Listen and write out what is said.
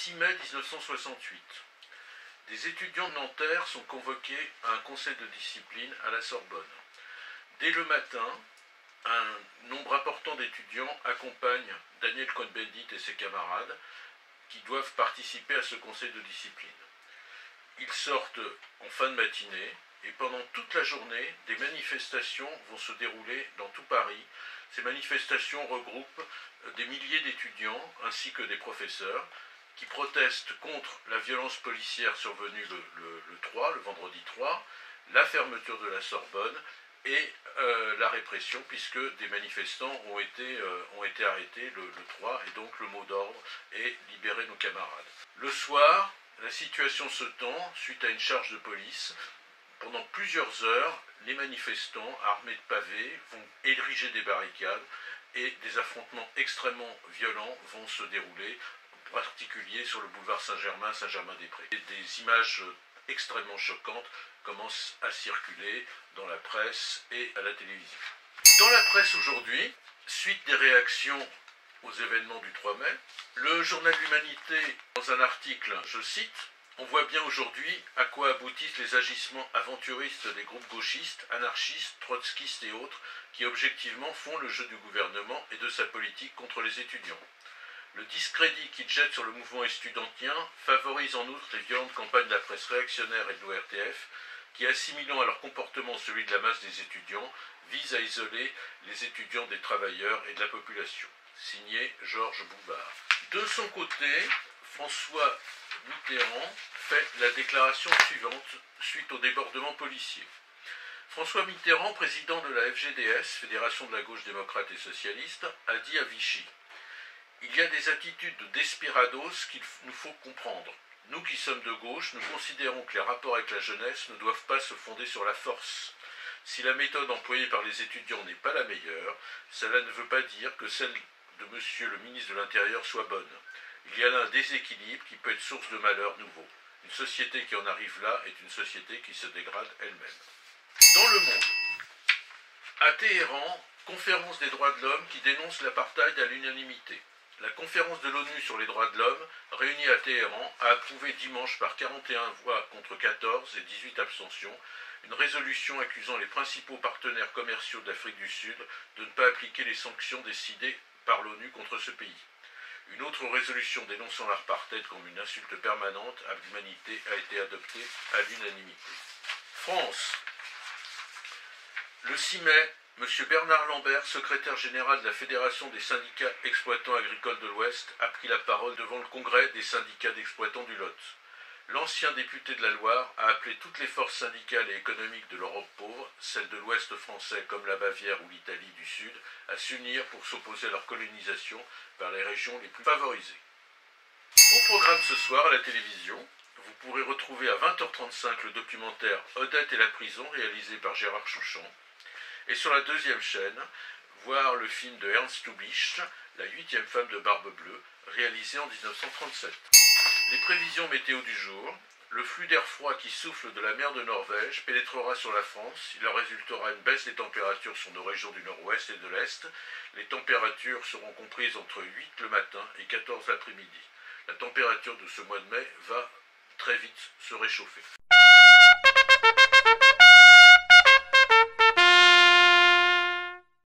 6 mai 1968. Des étudiants de Nanterre sont convoqués à un conseil de discipline à la Sorbonne. Dès le matin, un nombre important d'étudiants accompagnent Daniel Cohn-Bendit et ses camarades qui doivent participer à ce conseil de discipline. Ils sortent en fin de matinée et pendant toute la journée, des manifestations vont se dérouler dans tout Paris. Ces manifestations regroupent des milliers d'étudiants ainsi que des professeurs qui protestent contre la violence policière survenue le vendredi 3, la fermeture de la Sorbonne et la répression, puisque des manifestants ont été arrêtés le 3, et donc le mot d'ordre est « libérer nos camarades ». Le soir, la situation se tend suite à une charge de police. Pendant plusieurs heures, les manifestants armés de pavés vont ériger des barricades et des affrontements extrêmement violents vont se dérouler, en particulier sur le boulevard Saint-Germain, Saint-Germain-des-Prés. Des images extrêmement choquantes commencent à circuler dans la presse et à la télévision. Dans la presse aujourd'hui, suite des réactions aux événements du 3 mai, le journal L'Humanité, dans un article, je cite, « On voit bien aujourd'hui à quoi aboutissent les agissements aventuristes des groupes gauchistes, anarchistes, trotskistes et autres qui objectivement font le jeu du gouvernement et de sa politique contre les étudiants. Le discrédit qu'ils jettent sur le mouvement estudiantien favorise en outre les violentes campagnes de la presse réactionnaire et de l'ORTF qui, assimilant à leur comportement celui de la masse des étudiants, visent à isoler les étudiants des travailleurs et de la population. » Signé Georges Bouvard. De son côté, François Mitterrand fait la déclaration suivante suite au débordement policier. François Mitterrand, président de la FGDS, Fédération de la gauche démocrate et socialiste, a dit à Vichy « Il y a des attitudes de desperados qu'il nous faut comprendre. Nous qui sommes de gauche, nous considérons que les rapports avec la jeunesse ne doivent pas se fonder sur la force. Si la méthode employée par les étudiants n'est pas la meilleure, cela ne veut pas dire que celle de monsieur le ministre de l'Intérieur soit bonne. Il y a là un déséquilibre qui peut être source de malheurs nouveaux. Une société qui en arrive là est une société qui se dégrade elle-même. » Dans le monde, à Téhéran, conférence des droits de l'homme qui dénonce l'apartheid à l'unanimité. La conférence de l'ONU sur les droits de l'homme, réunie à Téhéran, a approuvé dimanche par 41 voix contre 14 et 18 abstentions, une résolution accusant les principaux partenaires commerciaux d'Afrique du Sud de ne pas appliquer les sanctions décidées par l'ONU contre ce pays. Une autre résolution dénonçant l'apartheid comme une insulte permanente à l'humanité a été adoptée à l'unanimité. France. Le 6 mai, M. Bernard Lambert, secrétaire général de la Fédération des syndicats exploitants agricoles de l'Ouest, a pris la parole devant le congrès des syndicats d'exploitants du Lot. L'ancien député de la Loire a appelé toutes les forces syndicales et économiques de l'Europe pauvre, celles de l'Ouest français comme la Bavière ou l'Italie du Sud, à s'unir pour s'opposer à leur colonisation par les régions les plus favorisées. Au programme ce soir à la télévision, vous pourrez retrouver à 20h35 le documentaire Odette et la prison réalisé par Gérard Chouchon. Et sur la deuxième chaîne, voir le film de Ernst Lubitsch, La 8e femme de Barbe Bleue, réalisé en 1937. Les prévisions météo du jour. Le flux d'air froid qui souffle de la mer de Norvège pénétrera sur la France. Il en résultera une baisse des températures sur nos régions du nord-ouest et de l'est. Les températures seront comprises entre 8 le matin et 14 l'après-midi. La température de ce mois de mai va très vite se réchauffer.